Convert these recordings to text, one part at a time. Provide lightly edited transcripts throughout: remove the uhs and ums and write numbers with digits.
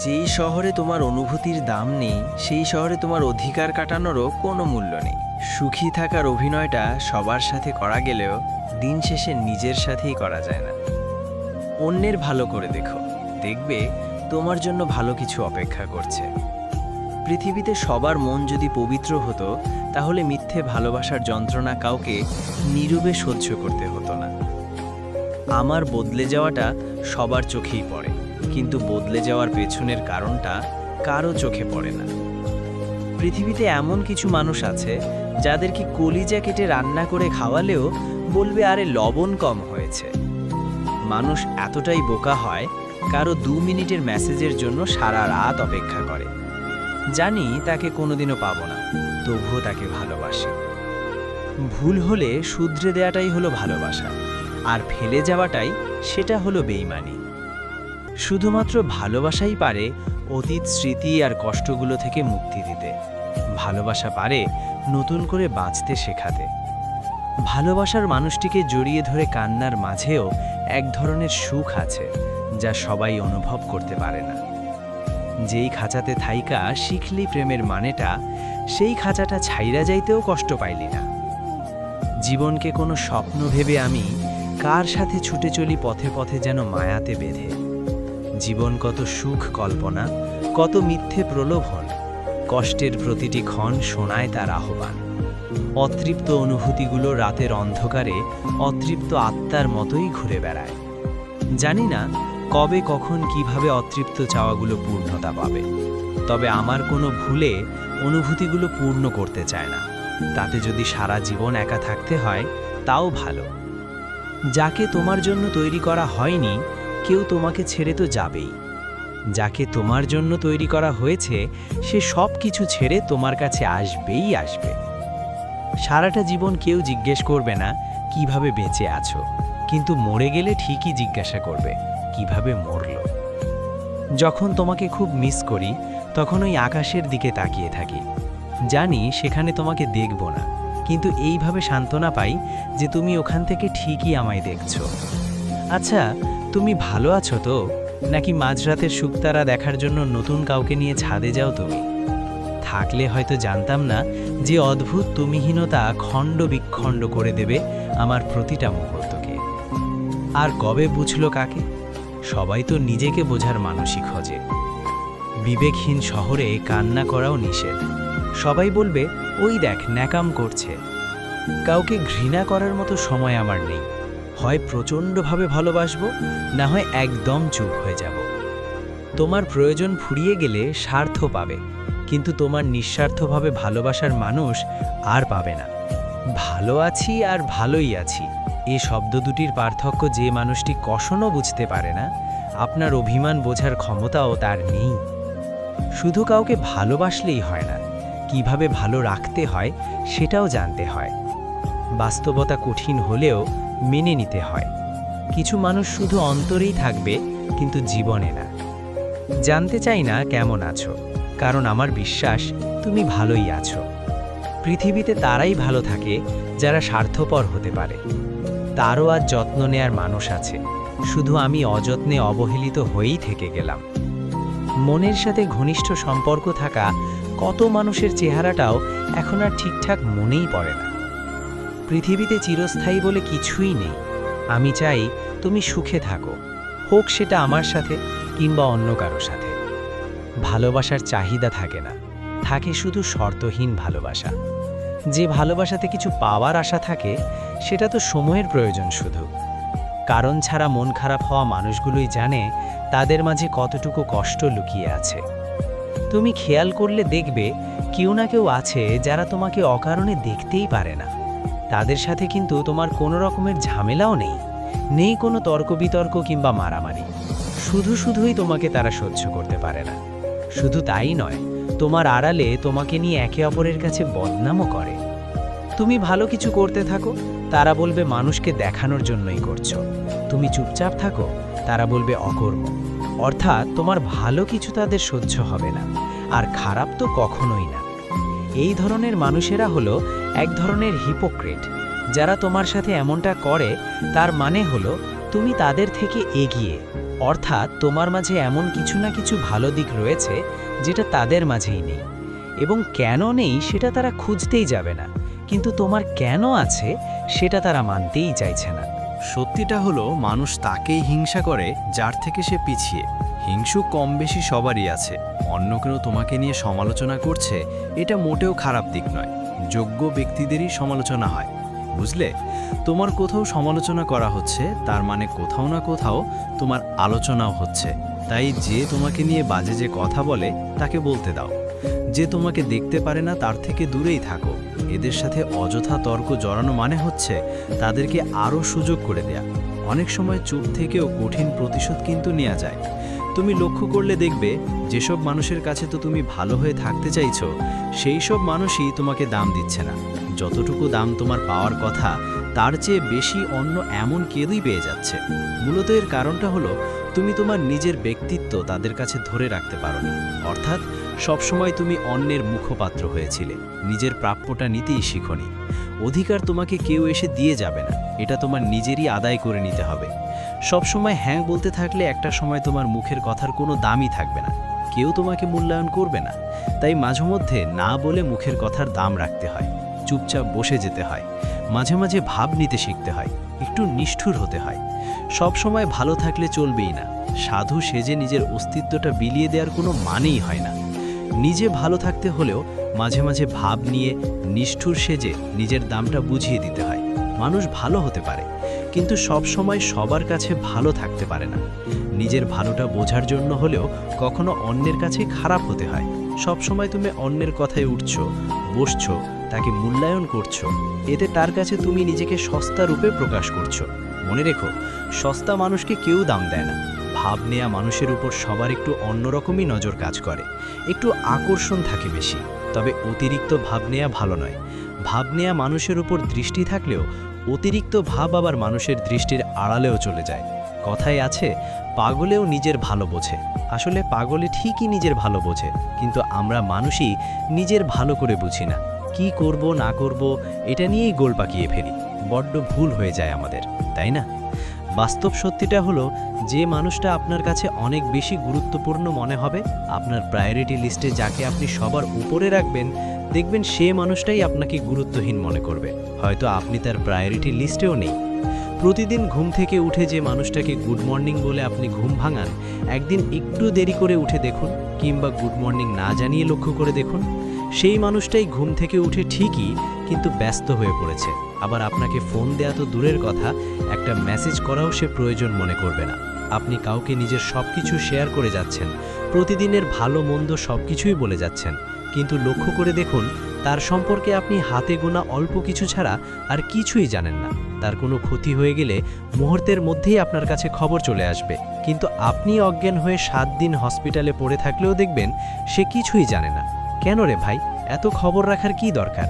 যেই শহরে তোমার অনুভূতির দাম নেই সেই শহরে তোমার অধিকার কাটানোরও কোনো মূল্য নেই। সুখী থাকার অভিনয়টা সবার সাথে করা গেলেও দিন শেষে নিজের সাথেই করা যায় না। অন্যের ভালো করে দেখো, দেখবে তোমার জন্য ভালো কিছু অপেক্ষা করছে। পৃথিবীতে সবার মন যদি পবিত্র হতো তাহলে মিথ্যে ভালোবাসার যন্ত্রণা কাউকে নীরবে সহ্য করতে হতো না। আমার বদলে যাওয়াটা সবার চোখেই পড়ে, কিন্তু বদলে যাওয়ার পেছনের কারণটা কারো চোখে পড়ে না। পৃথিবীতে এমন কিছু মানুষ আছে যাদেরকে কলিজা কেটে রান্না করে খাওয়ালেও বলবে আরে লবণ কম হয়েছে। মানুষ এতটাই বোকা হয়, কারো 2 মিনিটের মেসেজের জন্য সারা রাত অপেক্ষা করে। জানি তাকে কোনোদিনও পাবো না, তবুও তাকে ভালোবাসে। ভুল হলে শুধরে দেওয়াটাই হলো ভালোবাসা, আর ফেলে যাওয়াটাই সেটা হলো বেইমানি। শুধুমাত্র ভালোবাসাই পারে অতীত স্মৃতি আর কষ্টগুলো থেকে মুক্তি দিতে। ভালোবাসা পারে নতুন করে বাঁচতে শেখাতে। ভালোবাসার মানুষটিকে জড়িয়ে ধরে কান্নার মাঝেও এক ধরনের সুখ আছে যা সবাই অনুভব করতে পারে না। যেই খাঁচাতে থাইকা শিখলি প্রেমের মানেটা, সেই খাঁচাটা ছাইরা যাইতেও কষ্ট পাইলি না। জীবনকে কোনো স্বপ্ন ভেবে আমি কার সাথে ছুটে চলি পথে পথে যেন মায়াতে বেঁধে। জীবন কত সুখ কল্পনা, কত মিথ্যে প্রলোভন, কষ্টের প্রতিটি ক্ষণ শোনায় তার আহ্বান। অতৃপ্ত অনুভূতিগুলো রাতের অন্ধকারে অতৃপ্ত আত্মার মতোই ঘুরে বেড়ায়। জানি না কবে কখন কিভাবে অতৃপ্ত চাওয়াগুলো পূর্ণতা পাবে, তবে আমার কোনো ভুলে অনুভূতিগুলো পূর্ণ করতে চায় না। তাতে যদি সারা জীবন একা থাকতে হয় তাও ভালো। যাকে তোমার জন্য তৈরি করা হয়নি কেউ তোমাকে ছেড়ে তো যাবেই। যাকে তোমার জন্য তৈরি করা হয়েছে সে সব কিছু ছেড়ে তোমার কাছে আসবেই আসবে। সারাটা জীবন কেউ জিজ্ঞেস করবে না কিভাবে বেঁচে আছো, কিন্তু মরে গেলে ঠিকই জিজ্ঞাসা করবে কিভাবে মরল। যখন তোমাকে খুব মিস করি তখন ওই আকাশের দিকে তাকিয়ে থাকি। জানি সেখানে তোমাকে দেখব না, কিন্তু এইভাবে সান্ত্বনা পাই যে তুমি ওখান থেকে ঠিকই আমায় দেখছো। আচ্ছা, তুমি ভালো আছো তো? নাকি মাঝরাতের শুকতারা দেখার জন্য নতুন কাউকে নিয়ে ছাদে যাও তুমি? থাকলে হয়তো জানতাম না যে অদ্ভুত তুমিহীনতা খণ্ড বিখণ্ড করে দেবে আমার প্রতিটা মুহূর্তকে। আর কবে বুঝলো কাকে? সবাই তো নিজেকে বোঝার মানুষই খোঁজে। বিবেকহীন শহরে কান্না করাও নিষেধ। সবাই বলবে ওই দেখ ন্যাকাম করছে। কাউকে ঘৃণা করার মতো সময় আমার নেই। হয় প্রচণ্ডভাবে ভালোবাসবো, না হয় একদম চুপ হয়ে যাব। তোমার প্রয়োজন ফুরিয়ে গেলে স্বার্থ পাবে, কিন্তু তোমার নিঃস্বার্থভাবে ভালোবাসার মানুষ আর পাবে না। ভালো আছি আর ভালোই আছি, এই শব্দ দুটির পার্থক্য যে মানুষটি কখনো বুঝতে পারে না, আপনার অভিমান বোঝার ক্ষমতাও তার নেই। শুধু কাউকে ভালোবাসলেই হয় না, কিভাবে ভালো রাখতে হয় সেটাও জানতে হয়। বাস্তবতা কঠিন হলেও মেনে নিতে হয়। কিছু মানুষ শুধু অন্তরেই থাকবে, কিন্তু জীবনে না। জানতে চাই না কেমন আছো, কারণ আমার বিশ্বাস তুমি ভালোই আছো। পৃথিবীতে তারাই ভালো থাকে যারা স্বার্থপর হতে পারে। তারও আজ যত্ন নেয়ার মানুষ আছে, শুধু আমি অযত্নে অবহেলিত হয়েই থেকে গেলাম। মনের সাথে ঘনিষ্ঠ সম্পর্ক থাকা কত মানুষের চেহারাটাও এখন আর ঠিকঠাক মনেই পড়ে না। পৃথিবীতে চিরস্থায়ী বলে কিছুই নেই। আমি চাই তুমি সুখে থাকো, হোক সেটা আমার সাথে কিংবা অন্য কারো সাথে। ভালোবাসার চাহিদা থাকে না, থাকে শুধু শর্তহীন ভালোবাসা। যে ভালোবাসাতে কিছু পাওয়ার আশা থাকে সেটা তো সময়ের প্রয়োজন শুধু। কারণ ছাড়া মন খারাপ হওয়া মানুষগুলোই জানে তাদের মাঝে কতটুকু কষ্ট লুকিয়ে আছে। তুমি খেয়াল করলে দেখবে কেউ না কেউ আছে যারা তোমাকে অকারণে দেখতেই পারে না। তাদের সাথে কিন্তু তোমার কোনো রকমের ঝামেলাও নেই, নেই কোনো তর্ক বিতর্ক কিংবা মারামারি। শুধুই তোমাকে তারা সহ্য করতে পারে না। শুধু তাই নয়, তোমার আড়ালে তোমাকে নিয়ে একে অপরের কাছে বদনামও করে। তুমি ভালো কিছু করতে থাকো, তারা বলবে মানুষকে দেখানোর জন্যই করছো। তুমি চুপচাপ থাকো, তারা বলবে অকর্ম। অর্থাৎ তোমার ভালো কিছু তাদের সহ্য হবে না, আর খারাপ তো কখনোই না। এই ধরনের মানুষেরা হলো এক ধরনের হিপোক্রেট। যারা তোমার সাথে এমনটা করে তার মানে হলো তুমি তাদের থেকে এগিয়ে, অর্থাৎ তোমার মাঝে এমন কিছু না কিছু ভালো দিক রয়েছে যেটা তাদের মাঝেই নেই, এবং কেন নেই সেটা তারা খুঁজতেই যাবে না, কিন্তু তোমার কেন আছে সেটা তারা মানতেই চাইছে না। সত্যিটা হলো মানুষ তাকেই হিংসা করে যার থেকে সে পিছিয়ে। হিংসু কম বেশি সবারই আছে। অন্য কেউ তোমাকে নিয়ে সমালোচনা করছে, এটা মোটেও খারাপ দিক নয়। যোগ্য ব্যক্তিদেরই সমালোচনা হয়, বুঝলে? তোমার কোথাও সমালোচনা করা হচ্ছে, তার মানে কোথাও না কোথাও তোমার আলোচনাও হচ্ছে। তাই যে তোমাকে নিয়ে বাজে যে কথা বলে তাকে বলতে দাও। যে তোমাকে দেখতে পারে না তার থেকে দূরেই থাকো। এদের সাথে অযথা তর্ক জড়ানো মানে হচ্ছে তাদেরকে আরও সুযোগ করে দেয়া। অনেক সময় চুপ থেকেও কঠিন প্রতিশোধ কিন্তু নেওয়া যায়। তুমি লক্ষ্য করলে দেখবে যেসব মানুষের কাছে তো তুমি ভালো হয়ে থাকতে চাইছো, সেই সব মানুষই তোমাকে দাম দিচ্ছে না। যতটুকু দাম তোমার পাওয়ার কথা তার চেয়ে বেশি অন্য এমন কেউই পেয়ে যাচ্ছে। মূলত এর কারণটা হলো তুমি তোমার নিজের ব্যক্তিত্ব তাদের কাছে ধরে রাখতে পারোনি। অর্থাৎ সবসময় তুমি অন্যের মুখপাত্র হয়েছিলে, নিজের প্রাপ্যটা নিতেই শিখোনি। অধিকার তোমাকে কেউ এসে দিয়ে যাবে না, এটা তোমার নিজেরই আদায় করে নিতে হবে। সবসময় হ্যাঁ বলতে থাকলে একটা সময় তোমার মুখের কথার কোনো দামই থাকবে না, কেউ তোমাকে মূল্যায়ন করবে না। তাই মাঝে মধ্যে না বলে মুখের কথার দাম রাখতে হয়, চুপচাপ বসে যেতে হয়, মাঝে মাঝে ভাব নিতে শিখতে হয়, একটু নিষ্ঠুর হতে হয়। সব সময় ভালো থাকলে চলবেই না। সাধু সেজে নিজের অস্তিত্বটা বিলিয়ে দেওয়ার কোনো মানেই হয় না। নিজে ভালো থাকতে হলেও মাঝে মাঝে ভাব নিয়ে নিষ্ঠুর সেজে নিজের দামটা বুঝিয়ে দিতে হয়। মানুষ ভালো হতে পারে, কিন্তু সব সময় সবার কাছে ভালো থাকতে পারে না। নিজের ভালোটা বোঝার জন্য হলেও কখনো অন্যের কাছে খারাপ হতে হয়। সব সময় তুমি অন্যের কথায় উঠছো, বসছো, তাকে মূল্যায়ন করছো, এতে তার কাছে তুমি নিজেকে সস্তা রূপে প্রকাশ করছো। মনে রেখো, সস্তা মানুষকে কেউ দাম দেয় না। ভাব নেয়া মানুষের উপর সবার একটু অন্যরকমই নজর কাজ করে, একটু আকর্ষণ থাকে বেশি। তবে অতিরিক্ত ভাব নেয়া ভালো নয়। ভাব নেয়া মানুষের উপর দৃষ্টি থাকলেও অতিরিক্ত ভাব আবার মানুষের দৃষ্টির আড়ালেও চলে যায়। কথায় আছে, পাগলেও নিজের ভালো বোঝে। আসলে পাগলে ঠিকই নিজের ভালো বোঝে, কিন্তু আমরা মানুষই নিজের ভালো করে বুঝি না। কি করব না করব এটা নিয়েই গোল পাকিয়ে ফেলি। বড্ড ভুল হয়ে যায় আমাদের, তাই না? বাস্তব সত্যিটা হলো, যে মানুষটা আপনার কাছে অনেক বেশি গুরুত্বপূর্ণ মনে হবে, আপনার প্রায়োরিটি লিস্টে যাকে আপনি সবার উপরে রাখবেন, দেখবেন সে মানুষটাই আপনাকে গুরুত্বহীন মনে করবে। হয়তো আপনি তার প্রায়োরিটি লিস্টেও নেই। প্রতিদিন ঘুম থেকে উঠে যে মানুষটাকে গুড মর্নিং বলে আপনি ঘুম ভাঙান, একদিন একটু দেরি করে উঠে দেখুন, কিংবা গুড মর্নিং না জানিয়ে লক্ষ্য করে দেখুন, সেই মানুষটাই ঘুম থেকে উঠে ঠিকই কিন্তু ব্যস্ত হয়ে পড়েছে। আবার আপনাকে ফোন দেয়া তো দূরের কথা, একটা মেসেজ করাও সে প্রয়োজন মনে করবে না। আপনি কাউকে নিজের সব কিছু শেয়ার করে যাচ্ছেন, প্রতিদিনের ভালো মন্দ সব কিছুই বলে যাচ্ছেন, কিন্তু লক্ষ্য করে দেখুন তার সম্পর্কে আপনি হাতে গোনা অল্প কিছু ছাড়া আর কিছুই জানেন না। তার কোনো ক্ষতি হয়ে গেলে মুহূর্তের মধ্যেই আপনার কাছে খবর চলে আসবে, কিন্তু আপনি অজ্ঞান হয়ে 7 দিন হসপিটালে পড়ে থাকলেও দেখবেন সে কিছুই জানে না। কেন রে ভাই, এত খবর রাখার কি দরকার?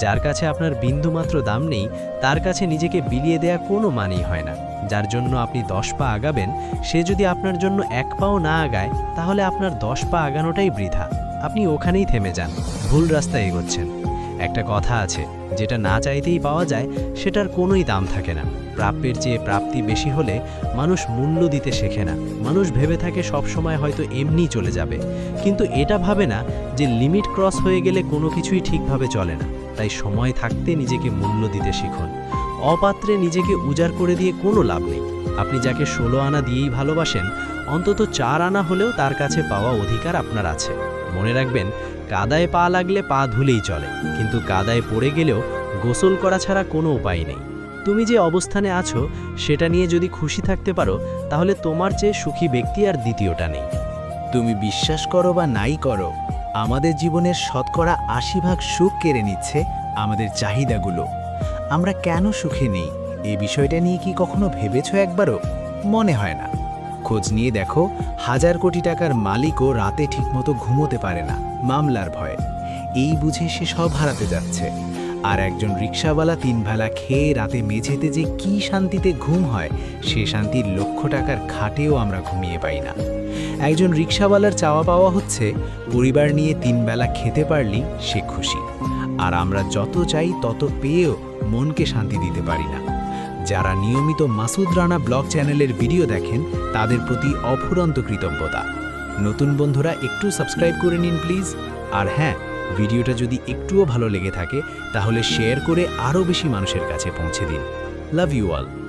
যার কাছে আপনার বিন্দুমাত্র দাম নেই, তার কাছে নিজেকে বিলিয়ে দেয়া কোনো মানেই হয় না। যার জন্য আপনি 10 পা আগাবেন, সে যদি আপনার জন্য 1 পাও না আগায়, তাহলে আপনার 10 পা আগানোটাই বৃথা। আপনি ওখানেই থেমে যান, ভুল রাস্তায় এগোচ্ছেন। একটা কথা আছে, যেটা না চাইতেই পাওয়া যায় সেটার কোনোই দাম থাকে না। প্রাপ্যের চেয়ে প্রাপ্তি বেশি হলে মানুষ মূল্য দিতে শেখে না। মানুষ ভেবে থাকে সব সময় হয়তো এমনি চলে যাবে, কিন্তু এটা ভাবে না যে লিমিট ক্রস হয়ে গেলে কোনো কিছুই ঠিকভাবে চলে না। তাই সময় থাকতে নিজেকে মূল্য দিতে শিখুন। অপাত্রে নিজেকে উজাড় করে দিয়ে কোনো লাভ নেই। আপনি যাকে 16 আনা দিয়েই ভালোবাসেন, অন্তত 4 আনা হলেও তার কাছে পাওয়া অধিকার আপনার আছে। মনে রাখবেন, কাদায় পা লাগলে পা ধুলেই চলে, কিন্তু কাদায় পড়ে গেলেও গোসল করা ছাড়া কোনো উপায় নেই। তুমি যে অবস্থানে আছো সেটা নিয়ে যদি খুশি থাকতে পারো, তাহলে তোমার চেয়ে সুখী ব্যক্তি আর দ্বিতীয়টা নেই। তুমি বিশ্বাস করো বা নাই করো, আমাদের জীবনের শতকরা 80% সুখ কেড়ে নিচ্ছে আমাদের চাহিদাগুলো। আমরা কেন সুখে নেই, এই বিষয়টা নিয়ে কি কখনো ভেবেছো একবারও? মনে হয় না। খোঁজ নিয়ে দেখো, 1000 কোটি টাকার মালিকও রাতে ঠিকমতো ঘুমোতে পারে না মামলার ভয়ে। এই বুঝে সে সব হারাতে যাচ্ছে। আর একজন রিকশাওয়ালা 3 বেলা খেয়ে রাতে মেঝেতে যে কি শান্তিতে ঘুম হয়, সে শান্তির লক্ষ টাকার খাটেও আমরা ঘুমিয়ে পাই না। একজন রিকশাওয়ালার চাওয়া পাওয়া হচ্ছে পরিবার নিয়ে 3 বেলা খেতে পারলেই সে খুশি। আর আমরা যত চাই তত পেয়েও মনকে শান্তি দিতে পারি না। যারা নিয়মিত মাসুদ রানা ব্লগ চ্যানেলের ভিডিও দেখেন তাদের প্রতি অফুরন্ত কৃতজ্ঞতা। নতুন বন্ধুরা একটু সাবস্ক্রাইব করে নিন প্লিজ। আর হ্যাঁ, ভিডিওটা যদি একটুও ভালো লেগে থাকে তাহলে শেয়ার করে আরও বেশি মানুষের কাছে পৌঁছে দিন। Love you all.